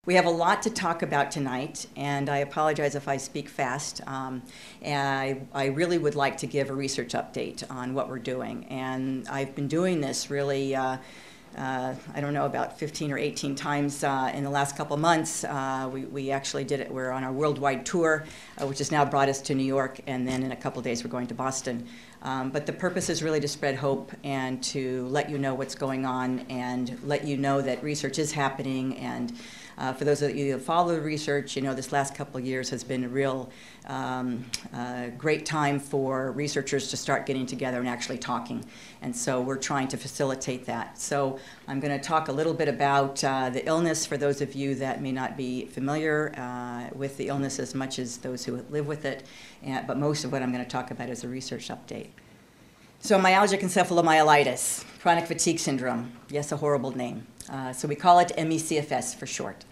We have a lot to talk about tonight, and I apologize if I speak fast. And I really would like to give a research update on what we're doing. And I've been doing this really, I don't know, about 15 or 18 times in the last couple months. We actually did it. We're on our worldwide tour, which has now brought us to New York, and then in a couple days we're going to Boston. But the purpose is really to spread hope and to let you know what's going on and let you know that research is happening. And for those of you who follow the research, you know this last couple of years has been a real great time for researchers to start getting together and actually talking. And so we're trying to facilitate that. So I'm going to talk a little bit about the illness for those of you that may not be familiar with the illness as much as those who live with it. But most of what I'm going to talk about is a research update. So myalgic encephalomyelitis, chronic fatigue syndrome. Yes, a horrible name. So we call it ME/CFS for short.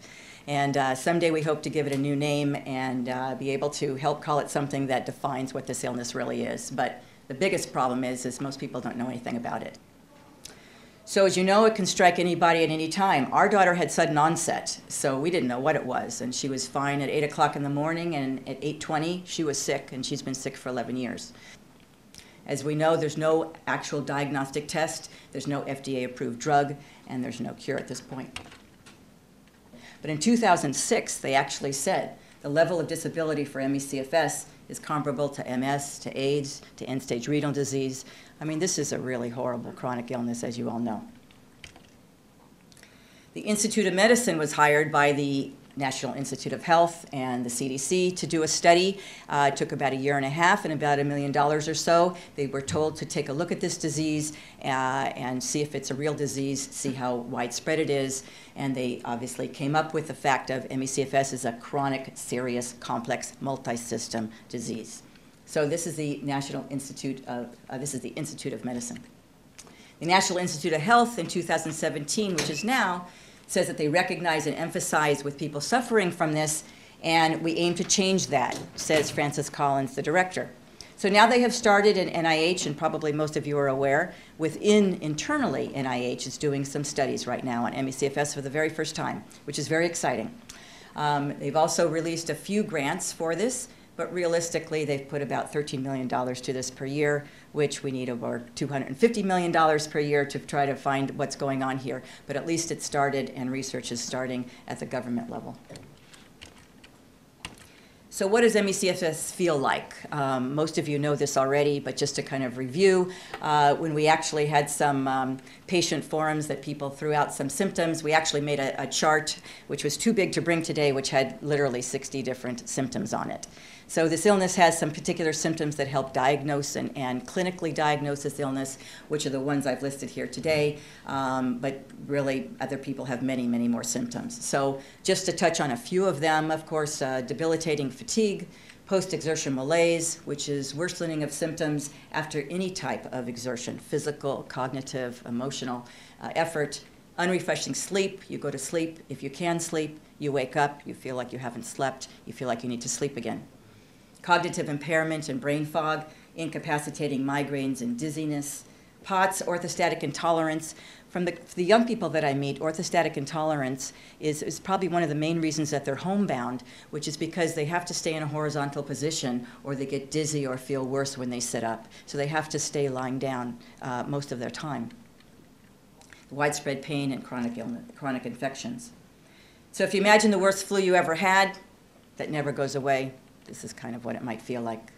And someday we hope to give it a new name and be able to help call it something that defines what this illness really is. But the biggest problem is most people don't know anything about it. So as you know, it can strike anybody at any time. Our daughter had sudden onset, so we didn't know what it was. And she was fine at 8 o'clock in the morning, and at 8:20 she was sick, and she's been sick for 11 years. As we know, there's no actual diagnostic test, there's no FDA-approved drug, and there's no cure at this point. But in 2006, they actually said the level of disability for ME/CFS is comparable to MS, to AIDS, to end-stage renal disease. I mean, this is a really horrible chronic illness, as you all know. The Institute of Medicine was hired by the National Institute of Health and the CDC to do a study. It took about a year and a half and about $1 million or so. They were told to take a look at this disease and see if it's a real disease, see how widespread it is. And they obviously came up with the fact of ME/CFS is a chronic, serious, complex, multi-system disease. So this is the National Institute of, this is the Institute of Medicine. The National Institute of Health in 2017, which is now, says that they recognize and emphasize with people suffering from this, and we aim to change that, says Francis Collins, the director. So now they have started in NIH, and probably most of you are aware, internally NIH is doing some studies right now on ME/CFS for the very first time, which is very exciting. They've also released a few grants for this, but realistically they've put about $13 million to this per year, which we need over $250 million per year to try to find what's going on here. But at least it started, and research is starting at the government level. So what does ME/CFS feel like? Most of you know this already, but just to kind of review, when we actually had some patient forums that people threw out some symptoms, we actually made a chart, which was too big to bring today, which had literally 60 different symptoms on it. So this illness has some particular symptoms that help diagnose and clinically diagnose this illness, which are the ones I've listed here today, but really other people have many, many more symptoms. So just to touch on a few of them, of course, debilitating fatigue, post-exertion malaise, which is worsening of symptoms after any type of exertion, physical, cognitive, emotional effort, unrefreshing sleep. You go to sleep. If you can sleep, you wake up, you feel like you haven't slept, you feel like you need to sleep again. Cognitive impairment and brain fog, incapacitating migraines and dizziness, POTS, orthostatic intolerance. From the young people that I meet, orthostatic intolerance is probably one of the main reasons that they're homebound, which is because they have to stay in a horizontal position or they get dizzy or feel worse when they sit up. So they have to stay lying down most of their time. Widespread pain and chronic infections. So if you imagine the worst flu you ever had, that never goes away, this is kind of what it might feel like.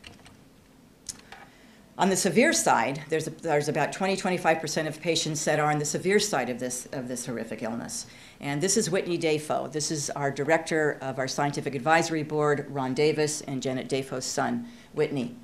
On the severe side, there's about 20–25% of patients that are on the severe side of this horrific illness. And this is Whitney Dafoe. This is our director of our scientific advisory board, Ron Davis, and Janet Dafoe's son, Whitney.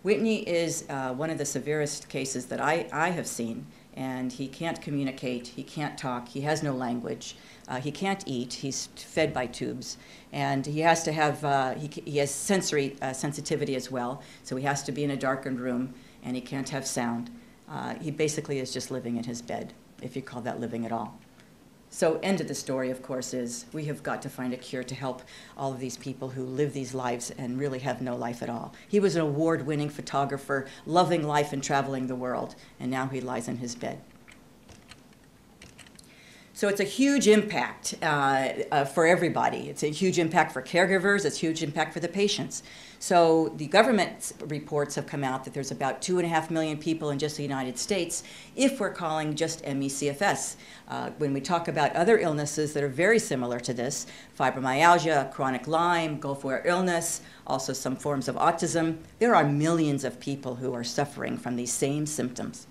Whitney is one of the severest cases that I have seen, and he can't communicate, he can't talk, he has no language, he can't eat, he's fed by tubes, and he has to have, he has sensory sensitivity as well, so he has to be in a darkened room, and he can't have sound. He basically is just living in his bed, if you call that living at all. So end of the story, of course, is we have got to find a cure to help all of these people who live these lives and really have no life at all. He was an award-winning photographer, loving life and traveling the world, and now he lies in his bed. So it's a huge impact for everybody. It's a huge impact for caregivers. It's a huge impact for the patients. So the government reports have come out that there's about 2.5 million people in just the United States if we're calling just ME/CFS. When we talk about other illnesses that are very similar to this, fibromyalgia, chronic Lyme, Gulf War illness, also some forms of autism, there are millions of people who are suffering from these same symptoms.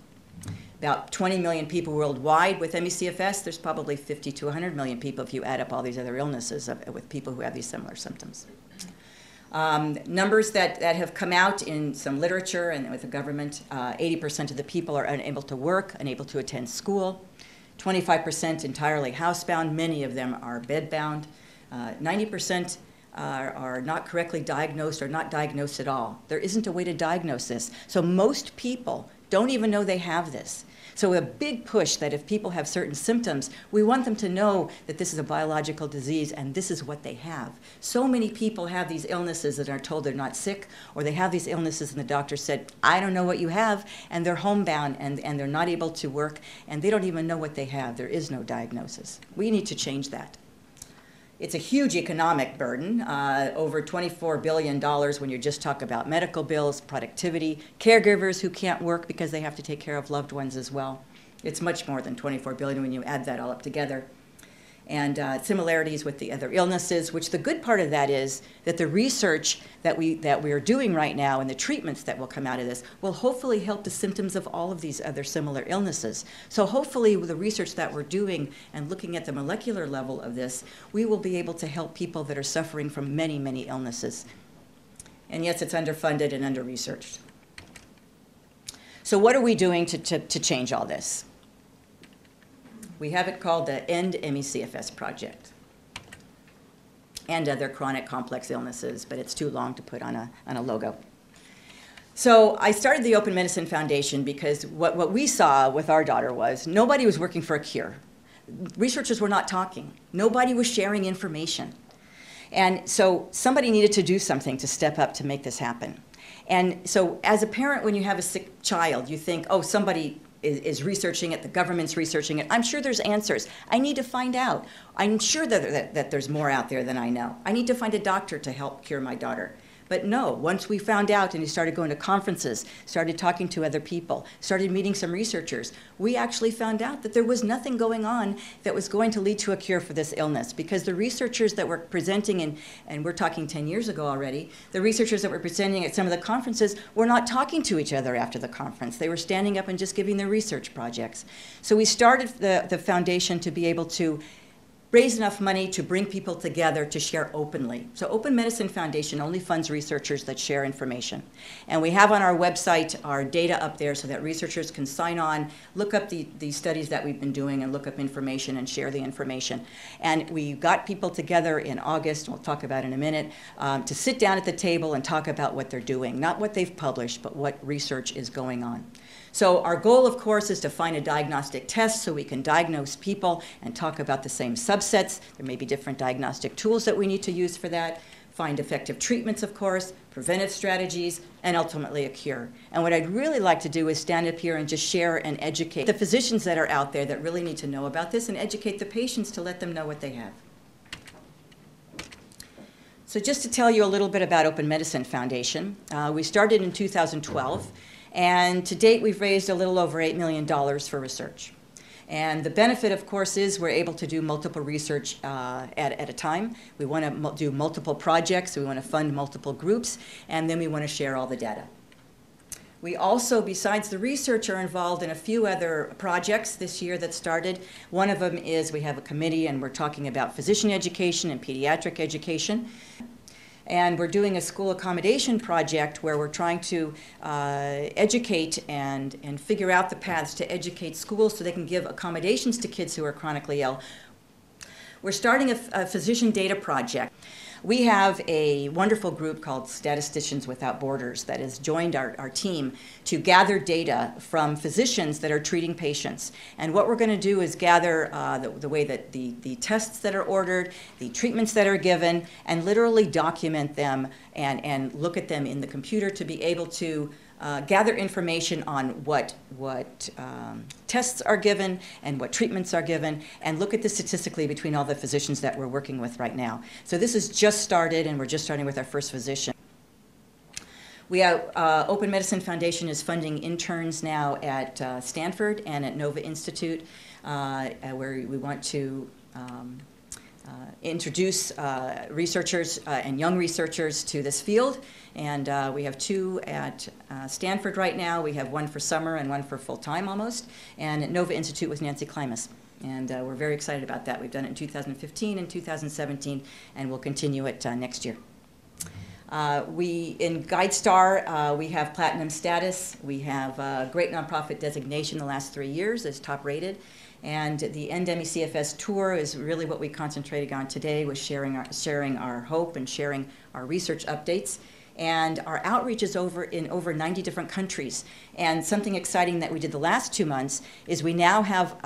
About 20 million people worldwide with ME/CFS. There's probably 50 to 100 million people if you add up all these other illnesses with people who have these similar symptoms. Numbers that have come out in some literature and with the government, 80% of the people are unable to work, unable to attend school, 25% entirely housebound, many of them are bedbound, 90% are not correctly diagnosed or not diagnosed at all. There isn't a way to diagnose this. So most people don't even know they have this. So a big push that if people have certain symptoms, we want them to know that this is a biological disease and this is what they have. So many people have these illnesses that are told they're not sick, or they have these illnesses and the doctor said, I don't know what you have, and they're homebound and they're not able to work and they don't even know what they have. There is no diagnosis. We need to change that. It's a huge economic burden, over $24 billion when you just talk about medical bills, productivity, caregivers who can't work because they have to take care of loved ones as well. It's much more than $24 billion when you add that all up together. And similarities with the other illnesses, which the good part of that is that the research that we are doing right now and the treatments that will come out of this will hopefully help the symptoms of all of these other similar illnesses. So hopefully with the research that we're doing and looking at the molecular level of this, we will be able to help people that are suffering from many, many illnesses. And yes, it's underfunded and under-researched. So what are we doing to change all this? We have it called the End ME/CFS Project and other chronic complex illnesses, but it's too long to put on a logo. So I started the Open Medicine Foundation because what we saw with our daughter was nobody was working for a cure. Researchers were not talking. Nobody was sharing information. And so somebody needed to do something to step up to make this happen. And so as a parent, when you have a sick child, you think, oh, somebody is researching it, the government's researching it. I'm sure there's answers. I need to find out. I'm sure that there's more out there than I know. I need to find a doctor to help cure my daughter. But no, once we found out and we started going to conferences, started talking to other people, started meeting some researchers, we actually found out that there was nothing going on that was going to lead to a cure for this illness, because the researchers that were presenting, and we're talking 10 years ago already, the researchers that were presenting at some of the conferences were not talking to each other after the conference. They were standing up and just giving their research projects. So we started the foundation to be able to raise enough money to bring people together to share openly. So Open Medicine Foundation only funds researchers that share information. And we have on our website our data up there so that researchers can sign on, look up the studies that we've been doing and look up information and share the information. And we got people together in August, we'll talk about in a minute, to sit down at the table and talk about what they're doing. Not what they've published, but what research is going on. So our goal, of course, is to find a diagnostic test so we can diagnose people and talk about the same subsets. There may be different diagnostic tools that we need to use for that. Find effective treatments, of course, preventive strategies, and ultimately a cure. And what I'd really like to do is stand up here and just share and educate the physicians that are out there that really need to know about this and educate the patients to let them know what they have. So just to tell you a little bit about Open Medicine Foundation, we started in 2012. And to date, we've raised a little over $8 million for research. And the benefit, of course, is we're able to do multiple research at a time. We want to do multiple projects. We want to fund multiple groups. And then we want to share all the data. We also, besides the research, are involved in a few other projects this year that started. One of them is we have a committee, and we're talking about physician education and pediatric education. And we're doing a school accommodation project where we're trying to educate and figure out the paths to educate schools so they can give accommodations to kids who are chronically ill. We're starting a physician data project. We have a wonderful group called Statisticians Without Borders that has joined our team to gather data from physicians that are treating patients. And what we're going to do is gather the way that the tests that are ordered, the treatments that are given, and literally document them and look at them in the computer to be able to gather information on what tests are given and what treatments are given, and look at this statistically between all the physicians that we're working with right now. So this has just started, and we're just starting with our first physician. We have Open Medicine Foundation is funding interns now at Stanford and at Nova Institute, where we want to introduce researchers and young researchers to this field. And we have 2 at Stanford right now. We have 1 for summer and 1 for full-time almost, and at Nova Institute with Nancy Klimas. And we're very excited about that. We've done it in 2015 and 2017, and we'll continue it next year. In GuideStar, we have platinum status. We have great nonprofit designation the last 3 years as top rated. And the NDEMI CFS Tour is really what we concentrated on today, was sharing our hope and sharing our research updates. And our outreach is in over 90 different countries. And something exciting that we did the last 2 months is we now have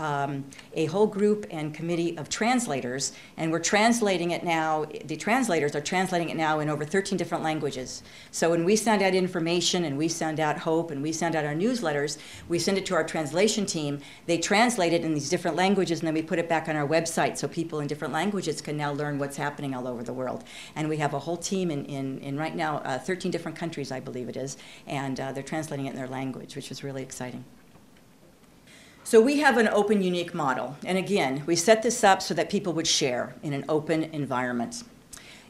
a whole group and committee of translators, and we're translating it now. The translators are translating it now in over 13 different languages. So when we send out information and we send out hope and we send out our newsletters, we send it to our translation team. They translate it in these different languages, and then we put it back on our website so people in different languages can now learn what's happening all over the world. And we have a whole team in right now 13 different countries, I believe it is, and they're translating it in their language, which is really exciting. So we have an open, unique model. And again, we set this up so that people would share in an open environment.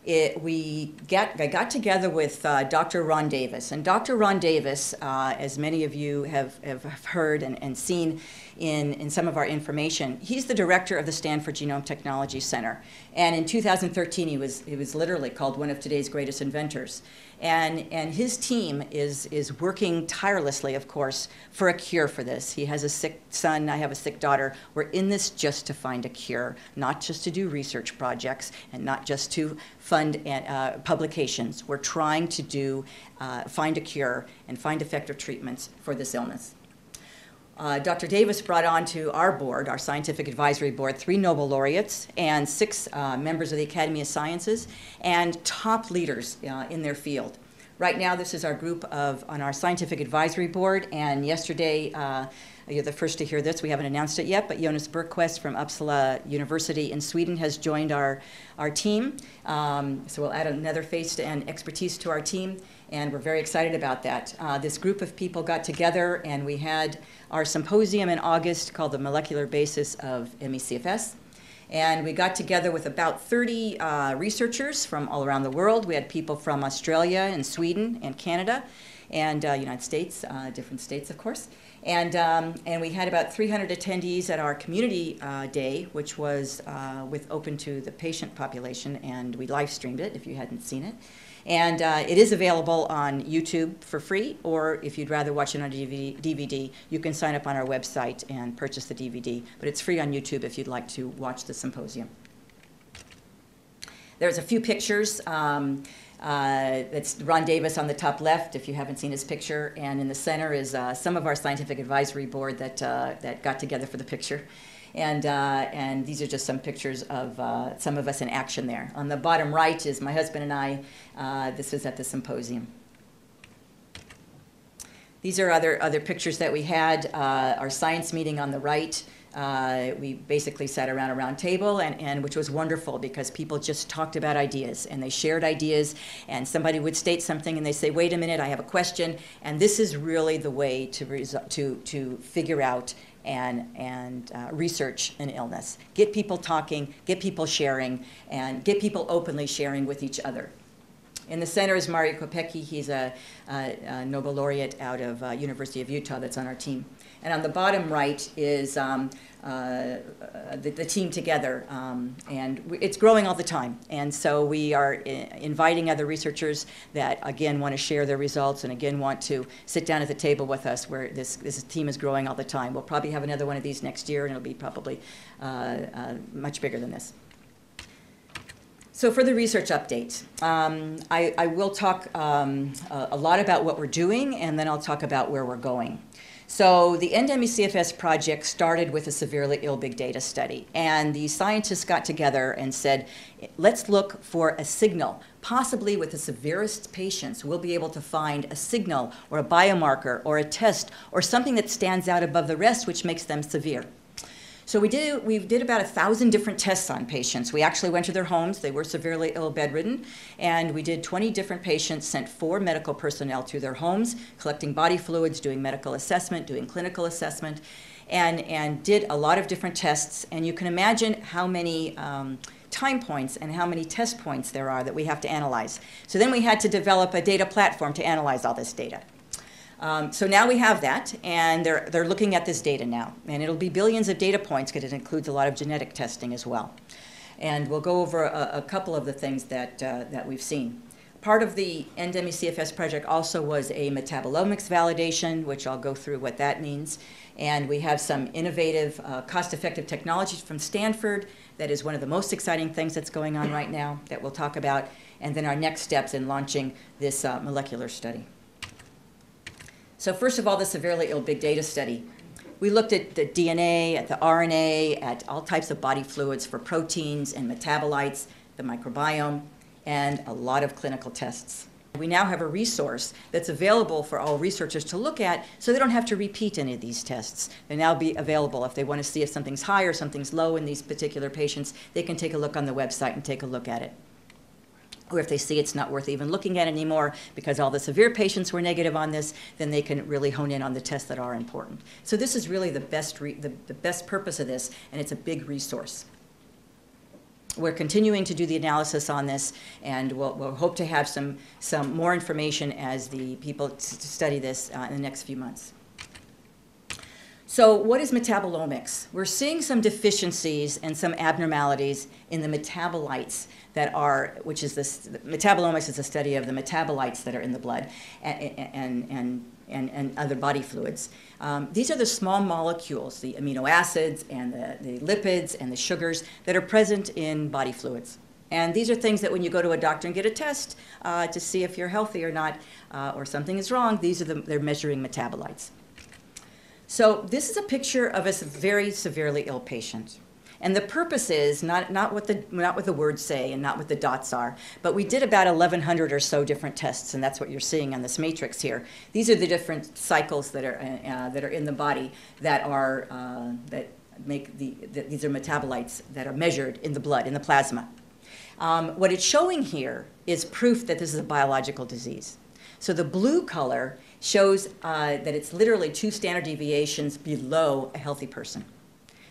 I got together with Dr. Ron Davis. And Dr. Ron Davis, as many of you have heard and seen in some of our information, he's the director of the Stanford Genome Technology Center. And in 2013, he was literally called one of today's greatest inventors. And his team is working tirelessly, of course, for a cure for this. He has a sick son, I have a sick daughter. We're in this just to find a cure, not just to do research projects and not just to fund publications. We're trying to find a cure and find effective treatments for this illness. Dr. Davis brought on to our board, our scientific advisory board, 3 Nobel laureates and 6 members of the Academy of Sciences and top leaders in their field. Right now, this is our group on our scientific advisory board, and yesterday, you're the first to hear this. We haven't announced it yet, but Jonas Bergquist from Uppsala University in Sweden has joined our team. So we'll add another face and expertise to our team, and we're very excited about that. This group of people got together, and we had our symposium in August called The Molecular Basis of ME/CFS. And we got together with about 30 researchers from all around the world. We had people from Australia and Sweden and Canada and United States, different states, of course. And we had about 300 attendees at our community day, which was open to the patient population, and we live streamed it if you hadn't seen it. And it is available on YouTube for free, or if you'd rather watch it on DVD, you can sign up on our website and purchase the DVD. But it's free on YouTube if you'd like to watch the symposium. There's a few pictures. That's Ron Davis on the top left, if you haven't seen his picture. And in the center is some of our scientific advisory board that got together for the picture. And these are just some pictures of some of us in action there. On the bottom right is my husband and I. This was at the symposium. These are other pictures that we had. Our science meeting on the right. We basically sat around a round table, and which was wonderful because people just talked about ideas and they shared ideas, and somebody would state something and they say, wait a minute, I have a question. And this is really the way to figure out and research an illness. Get people talking, get people sharing, and get people openly sharing with each other. In the center is Mario Kopecki. He's a Nobel laureate out of University of Utah that's on our team. And on the bottom right is the team together, and it's growing all the time. And so we are inviting other researchers that, again, want to share their results and, again, want to sit down at the table with us, where this team is growing all the time. We'll probably have another one of these next year, and it'll be probably much bigger than this. So for the research update, I will talk a lot about what we're doing, and then I'll talk about where we're going. So the NDEMI-CFS project started with a severely ill big data study, and the scientists got together and said, let's look for a signal. possibly with the severest patients, we'll be able to find a signal or a biomarker or a test or something that stands out above the rest, which makes them severe. So we did about 1,000 different tests on patients. We actually went to their homes. They were severely ill, bedridden, and we did 20 different patients, sent 4 medical personnel to their homes, collecting body fluids, doing medical assessment, doing clinical assessment, and did a lot of different tests. And you can imagine how many time points and how many test points there are that we have to analyze. So then we had to develop a data platform to analyze all this data. So now we have that, and they're looking at this data now. And it'll be billions of data points because it includes a lot of genetic testing as well. And we'll go over a couple of the things that we've seen. Part of the End-ME CFS project also was a metabolomics validation, which I'll go through what that means. And we have some innovative, cost-effective technologies from Stanford. That is one of the most exciting things that's going on right now that we'll talk about. And then our next steps in launching this molecular study. So first of all, the severely ill big data study. We looked at the DNA, at the RNA, at all types of body fluids for proteins and metabolites, the microbiome, and a lot of clinical tests. We now have a resource that's available for all researchers to look at, so they don't have to repeat any of these tests. They now be available. If they want to see if something's high or something's low in these particular patients, they can take a look on the website and take a look at it. Or if they see it's not worth even looking at anymore because all the severe patients were negative on this, then they can really hone in on the tests that are important. So this is really the best purpose of this, and it's a big resource. We're continuing to do the analysis on this, and we'll hope to have some more information as the people study this in the next few months. So what is metabolomics? We're seeing some deficiencies and some abnormalities in the metabolites that are, which is this, metabolomics is a study of the metabolites that are in the blood and other body fluids. These are the small molecules, the amino acids and the lipids and the sugars that are present in body fluids. And these are things that when you go to a doctor and get a test to see if you're healthy or not, or something is wrong, they're measuring metabolites. So this is a picture of a very severely ill patient. And the purpose is not what the words say and not what the dots are, but we did about 1,100 or so different tests, and that's what you're seeing on this matrix here. These are the different cycles that are in the body that make these are metabolites that are measured in the blood, in the plasma. What it's showing here is proof that this is a biological disease. So the blue color shows that it's literally 2 standard deviations below a healthy person,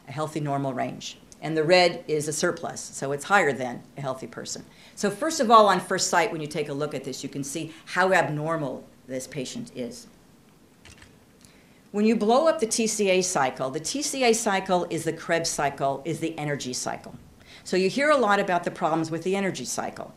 a healthy normal range. And the red is a surplus, so it's higher than a healthy person. So first of all, on first sight, when you take a look at this, you can see how abnormal this patient is. When you blow up the TCA cycle is the Krebs cycle, is the energy cycle. So you hear a lot about the problems with the energy cycle.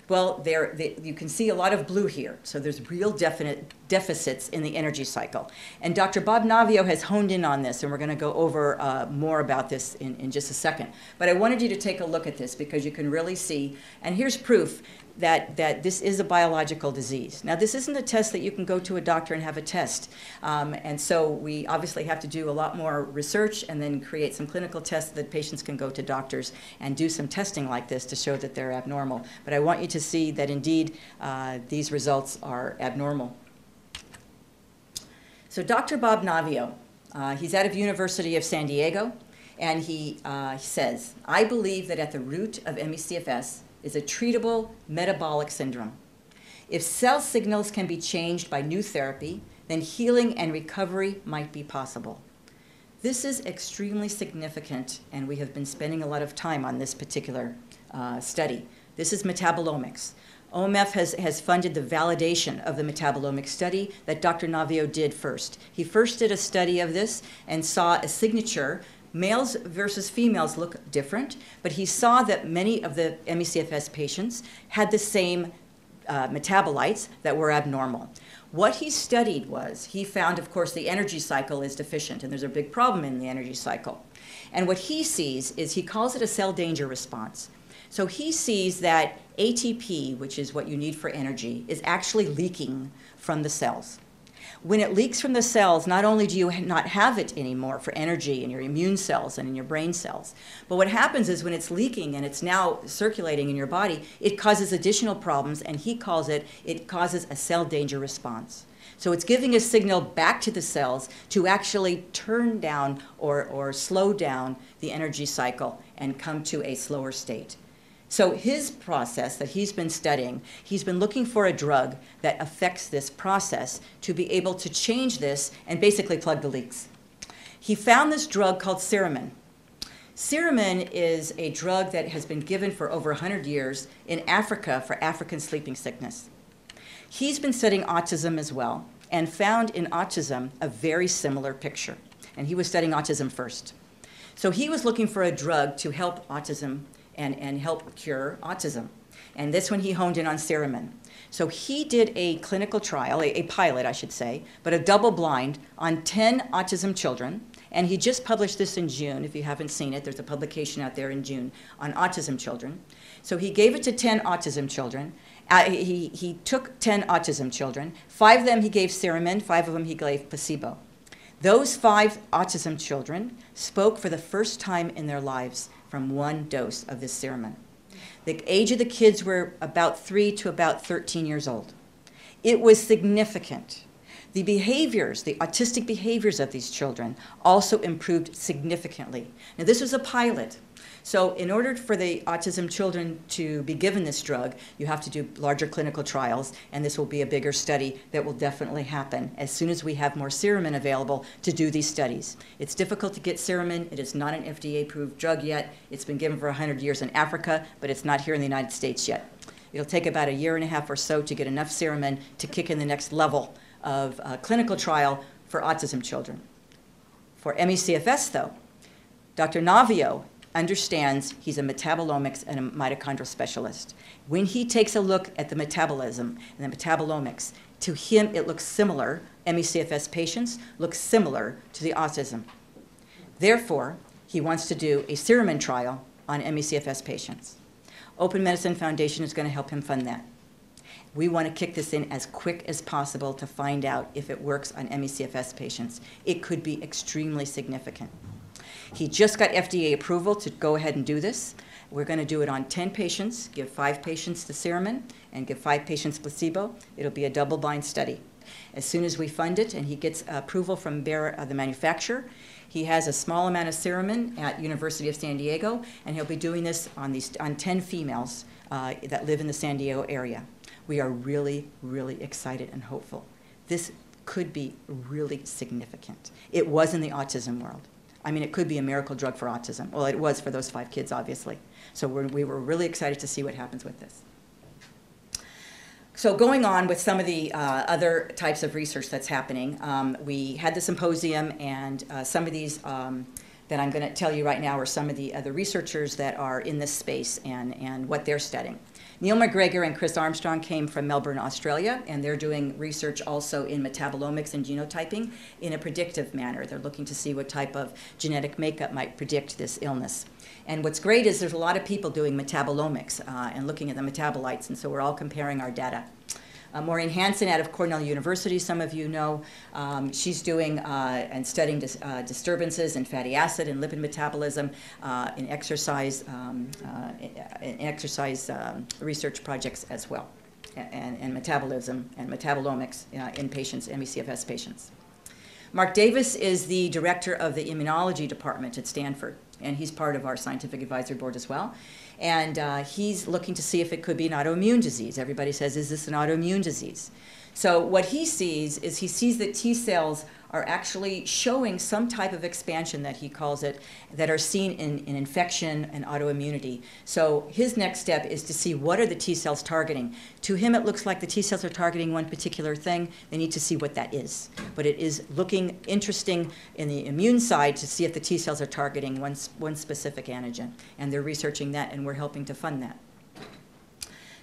Well, you can see a lot of blue here, so there's real definite deficits in the energy cycle. And Dr. Bob Navio has honed in on this, and we're going to go over more about this in just a second. But I wanted you to take a look at this because you can really see, and here's proof that this is a biological disease. Now, this isn't a test that you can go to a doctor and have a test. And so we obviously have to do a lot more research and then create some clinical tests that patients can go to doctors and do some testing like this to show that they're abnormal. But I want you to see that indeed these results are abnormal. So Dr. Bob Navio, he's out of University of San Diego, and he says, I believe that at the root of ME/CFS is a treatable metabolic syndrome. If cell signals can be changed by new therapy, then healing and recovery might be possible. This is extremely significant, and we have been spending a lot of time on this particular study. This is metabolomics. OMF has funded the validation of the metabolomics study that Dr. Navio did first. He first did a study of this and saw a signature. Males versus females look different, but he saw that many of the ME/CFS patients had the same metabolites that were abnormal. What he studied was, he found, of course, the energy cycle is deficient, and there's a big problem in the energy cycle. And what he sees is, he calls it a cell danger response. So he sees that ATP, which is what you need for energy, is actually leaking from the cells. When it leaks from the cells, not only do you not have it anymore for energy in your immune cells and in your brain cells, but what happens is when it's leaking and it's now circulating in your body, it causes additional problems, and he calls it causes a cell danger response. So it's giving a signal back to the cells to actually turn down or slow down the energy cycle and come to a slower state. So his process that he's been studying, he's been looking for a drug that affects this process to be able to change this and basically plug the leaks. He found this drug called Seramin. Seramin is a drug that has been given for over 100 years in Africa for African sleeping sickness. He's been studying autism as well and found in autism a very similar picture. And he was studying autism first. So he was looking for a drug to help autism and help cure autism. And that's when he honed in on Seramin. So he did a clinical trial, a pilot, I should say, but a double blind on 10 autism children. And he just published this in June. If you haven't seen it, there's a publication out there in June on autism children. So he gave it to 10 autism children. He took 10 autism children. 5 of them he gave Seramin, 5 of them he gave placebo. Those 5 autism children spoke for the first time in their lives from 1 dose of this Seramin. The age of the kids were about 3 to about 13 years old. It was significant. The behaviors, the autistic behaviors of these children also improved significantly. Now, this was a pilot. So in order for the autism children to be given this drug, you have to do larger clinical trials, and this will be a bigger study that will definitely happen as soon as we have more Seramin available to do these studies. It's difficult to get Seramin. It is not an FDA-approved drug yet. It's been given for 100 years in Africa, but it's not here in the United States yet. It'll take about 1.5 years or so to get enough Seramin to kick in the next level of clinical trial for autism children. For ME/CFS, though, Dr. Navio understands. He's a metabolomics and a mitochondrial specialist. When he takes a look at the metabolism and the metabolomics, to him it looks similar. ME/CFS patients look similar to the autism. Therefore, he wants to do a Seramin trial on ME/CFS patients. Open Medicine Foundation is going to help him fund that. We want to kick this in as quick as possible to find out if it works on ME/CFS patients. It could be extremely significant. He just got FDA approval to go ahead and do this. We're going to do it on 10 patients, give 5 patients the Seramin, and give 5 patients placebo. It'll be a double-blind study. As soon as we fund it and he gets approval from Bayer, the manufacturer, he has a small amount of Seramin at University of San Diego, and he'll be doing this on 10 females that live in the San Diego area. We are really, really excited and hopeful. This could be really significant. It was in the autism world. I mean, it could be a miracle drug for autism. Well, it was for those 5 kids, obviously. So we were really excited to see what happens with this. So going on with some of the other types of research that's happening, we had the symposium, and some of these that I'm going to tell you right now are some of the other researchers that are in this space and what they're studying. Neil McGregor and Chris Armstrong came from Melbourne, Australia, and they're doing research also in metabolomics and genotyping in a predictive manner. They're looking to see what type of genetic makeup might predict this illness. And what's great is there's a lot of people doing metabolomics and looking at the metabolites, and so we're all comparing our data. Maureen Hansen out of Cornell University, some of you know, she's doing and studying disturbances in fatty acid and lipid metabolism in exercise research projects as well, and metabolism and metabolomics in patients, ME/CFS patients. Mark Davis is the director of the immunology department at Stanford, and he's part of our scientific advisory board as well. And he's looking to see if it could be an autoimmune disease. Everybody says, is this an autoimmune disease? So what he sees is he sees that T cells are actually showing some type of expansion, that he calls it, that are seen in infection and autoimmunity. So his next step is to see what are the T cells targeting. To him, it looks like the T cells are targeting one particular thing. They need to see what that is. But it is looking interesting in the immune side to see if the T cells are targeting one specific antigen. And they're researching that, and we're helping to fund that.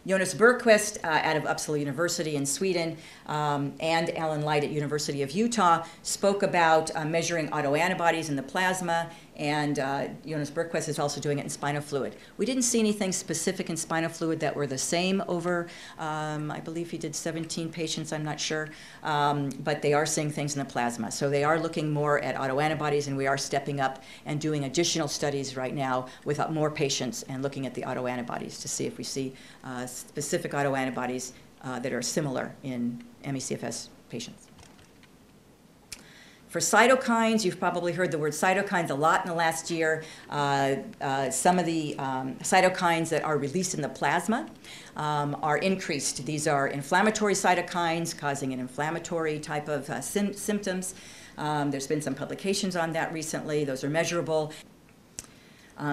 Jonas Bergqvist out of Uppsala University in Sweden and Alan Light at University of Utah spoke about measuring autoantibodies in the plasma And Jonas Bergquist is also doing it in spinal fluid. We didn't see anything specific in spinal fluid that were the same over, I believe he did 17 patients, I'm not sure, but they are seeing things in the plasma. So they are looking more at autoantibodies, and we are stepping up and doing additional studies right now with more patients and looking at the autoantibodies to see if we see specific autoantibodies that are similar in ME/CFS patients. For cytokines, you've probably heard the word cytokines a lot in the last year. Some of the cytokines that are released in the plasma are increased. These are inflammatory cytokines causing an inflammatory type of symptoms. There's been some publications on that recently. Those are measurable.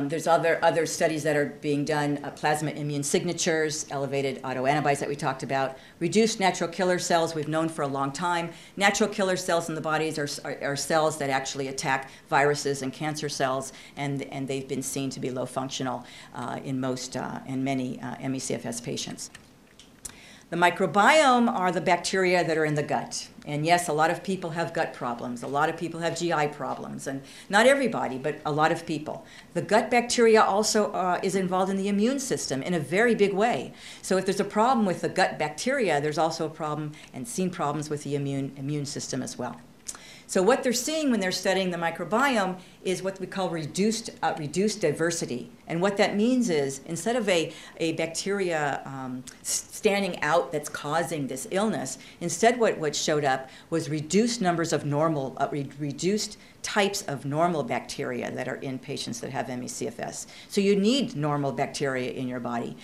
There's other studies that are being done, plasma immune signatures, elevated autoantibodies that we talked about, reduced natural killer cells we've known for a long time. Natural killer cells in the bodies are cells that actually attack viruses and cancer cells, and they've been seen to be low functional in many ME/CFS patients. The microbiome are the bacteria that are in the gut. And yes, a lot of people have gut problems. A lot of people have GI problems. And not everybody, but a lot of people. The gut bacteria also is involved in the immune system in a very big way. So if there's a problem with the gut bacteria, there's also a problem and seen problems with the immune system as well. So what they're seeing when they're studying the microbiome is what we call reduced diversity. And what that means is instead of a bacteria standing out that's causing this illness, instead what showed up was reduced numbers of reduced types of normal bacteria that are in patients that have ME/CFS. So you need normal bacteria in your body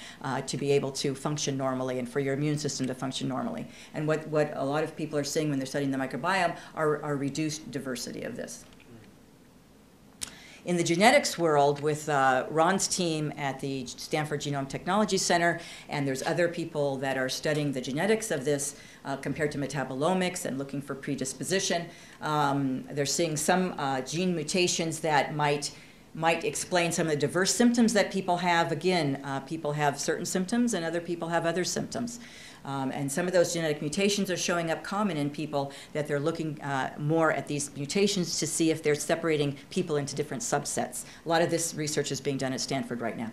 to be able to function normally and for your immune system to function normally. And what a lot of people are seeing when they're studying the microbiome are reduced diversity of this. In the genetics world, with Ron's team at the Stanford Genome Technology Center, and there's other people that are studying the genetics of this compared to metabolomics and looking for predisposition, they're seeing some gene mutations that might explain some of the diverse symptoms that people have. Again, people have certain symptoms and other people have other symptoms. And some of those genetic mutations are showing up common in people that they're looking more at these mutations to see if they're separating people into different subsets. A lot of this research is being done at Stanford right now.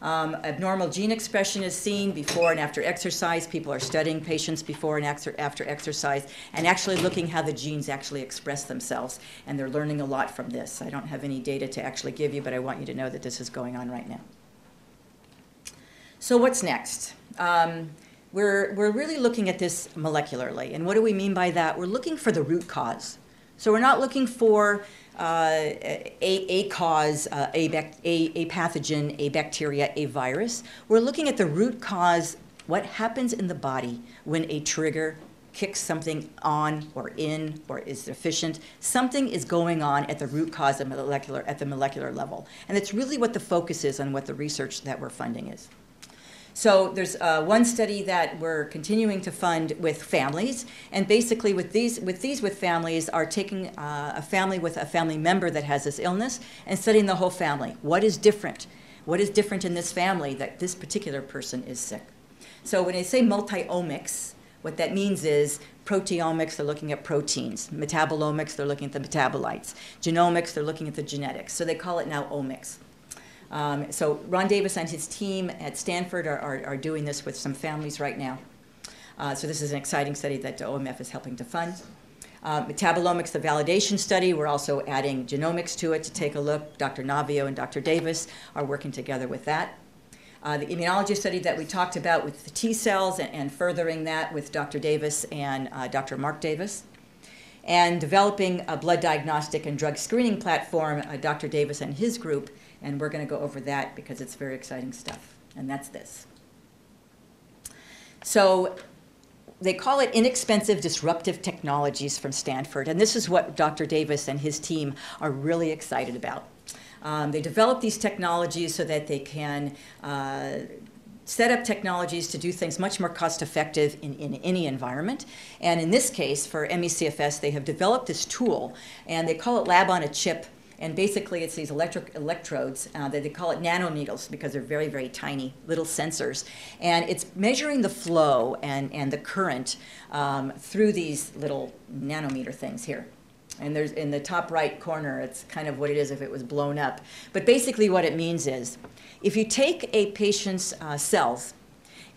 Abnormal gene expression is seen before and after exercise. People are studying patients before and after exercise and actually looking how the genes actually express themselves. And they're learning a lot from this. I don't have any data to actually give you, but I want you to know that this is going on right now. So what's next? We're really looking at this molecularly. And what do we mean by that? We're looking for the root cause. So we're not looking for a cause, a pathogen, a bacteria, a virus. We're looking at the root cause, what happens in the body when a trigger kicks something on or in or is deficient. Something is going on at the root cause at the molecular level. And it's really what the focus is on what the research that we're funding is. So there's one study that we're continuing to fund with families, and basically with families are taking a family with a family member that has this illness and studying the whole family. What is different? What is different in this family that this particular person is sick? So when they say multi-omics, what that means is proteomics, they're looking at proteins. Metabolomics, they're looking at the metabolites. Genomics, they're looking at the genetics. So they call it now omics. So Ron Davis and his team at Stanford are doing this with some families right now. So this is an exciting study that OMF is helping to fund. Metabolomics, the validation study, we're also adding genomics to it to take a look. Dr. Navio and Dr. Davis are working together with that. The immunology study that we talked about with the T cells and furthering that with Dr. Davis and Dr. Mark Davis. And developing a blood diagnostic and drug screening platform, Dr. Davis and his group, and we're going to go over that because it's very exciting stuff, and that's this. So they call it inexpensive disruptive technologies from Stanford, and this is what Dr. Davis and his team are really excited about. They develop these technologies so that they can set up technologies to do things much more cost-effective in any environment. And in this case, for ME/CFS, they have developed this tool, and they call it Lab on a Chip. And basically, it's these electrodes that they call it nanoneedles because they're very, very tiny little sensors. And it's measuring the flow and the current through these little nanometer things here. And there's in the top right corner, it's kind of what it is if it was blown up. But basically what it means is, if you take a patient's cells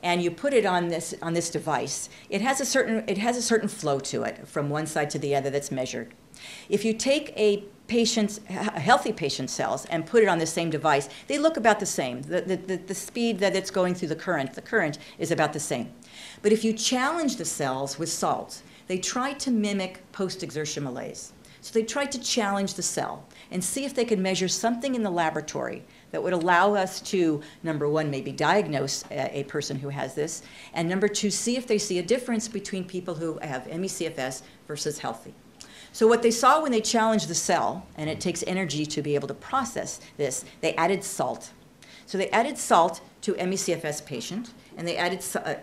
and you put it on this device, it has a certain flow to it from one side to the other that's measured. If you take a healthy patient's cells and put it on the same device, they look about the same. The speed that it's going through the current is about the same. But if you challenge the cells with salt, they try to mimic post-exertion malaise. So they tried to challenge the cell and see if they could measure something in the laboratory that would allow us to, number one, maybe diagnose a person who has this, and number two, see if they see a difference between people who have ME/CFS versus healthy. So what they saw when they challenged the cell, and it takes energy to be able to process this, they added salt. So they added salt to ME/CFS patient, and they added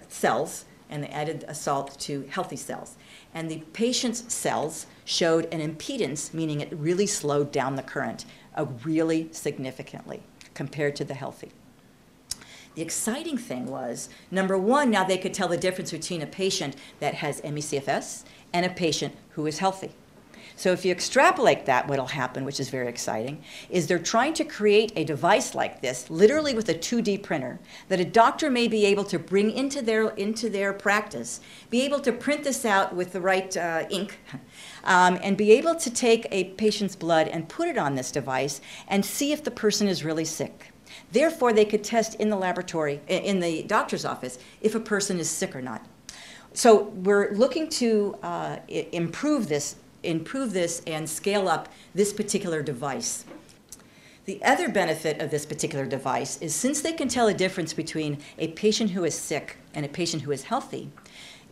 cells, and they added a salt to healthy cells. And the patient's cells showed an impedance, meaning it really slowed down the current, really significantly compared to the healthy. The exciting thing was, number one, now they could tell the difference between a patient that has ME/CFS and a patient who is healthy. So if you extrapolate that, what will happen, which is very exciting, is they're trying to create a device like this, literally with a 2D printer, that a doctor may be able to bring into their practice, be able to print this out with the right ink, and be able to take a patient's blood and put it on this device and see if the person is really sick. Therefore, they could test in the laboratory, in the doctor's office, if a person is sick or not. So we're looking to improve this and scale up this particular device. The other benefit of this particular device is, since they can tell a difference between a patient who is sick and a patient who is healthy,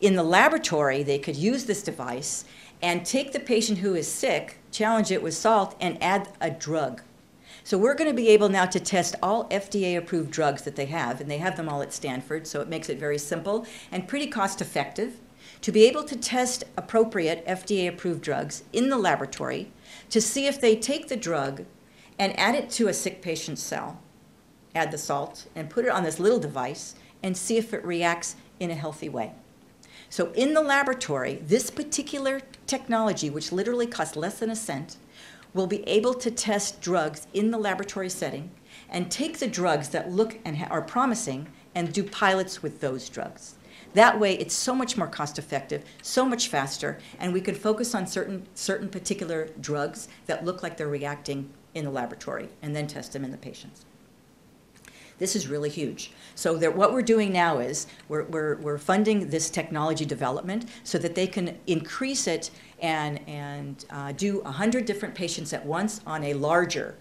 in the laboratory they could use this device and take the patient who is sick, challenge it with salt, and add a drug. So we're going to be able now to test all FDA-approved drugs that they have, and they have them all at Stanford, so it makes it very simple and pretty cost-effective to be able to test appropriate FDA-approved drugs in the laboratory to see if they take the drug and add it to a sick patient's cell, add the salt, and put it on this little device and see if it reacts in a healthy way. So in the laboratory, this particular technology, which literally costs less than a cent, will be able to test drugs in the laboratory setting and take the drugs that look and are promising and do pilots with those drugs. That way, it's so much more cost-effective, so much faster, and we can focus on certain particular drugs that look like they're reacting in the laboratory and then test them in the patients. This is really huge. So what we're doing now is we're funding this technology development so that they can increase it and do 100 different patients at once on a larger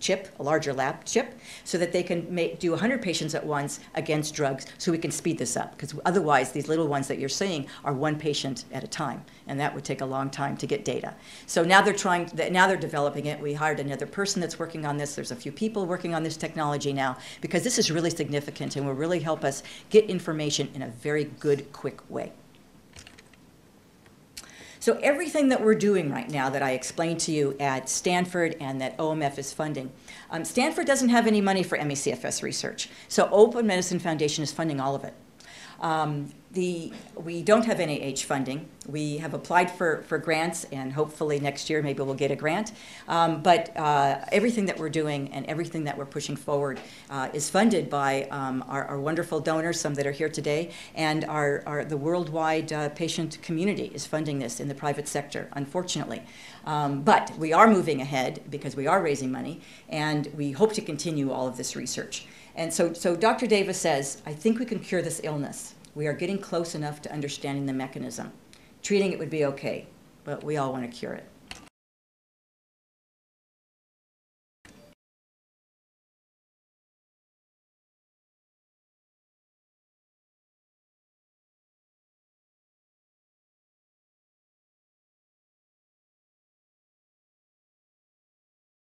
chip, a larger lab chip, so that they can do 100 patients at once against drugs, so we can speed this up. Because otherwise, these little ones that you're seeing are one patient at a time, and that would take a long time to get data. So now they're developing it. We hired another person that's working on this. There's a few people working on this technology now, because this is really significant and will really help us get information in a very good, quick way. So everything that we're doing right now that I explained to you at Stanford and that OMF is funding, Stanford doesn't have any money for ME/CFS research, so Open Medicine Foundation is funding all of it. We don't have NIH funding. We have applied for grants, and hopefully next year maybe we'll get a grant. But everything that we're doing and everything that we're pushing forward is funded by our wonderful donors, some that are here today, and the worldwide patient community is funding this in the private sector, unfortunately. But we are moving ahead because we are raising money, and we hope to continue all of this research. And so Dr. Davis says, I think we can cure this illness. We are getting close enough to understanding the mechanism. Treating it would be okay, but we all want to cure it.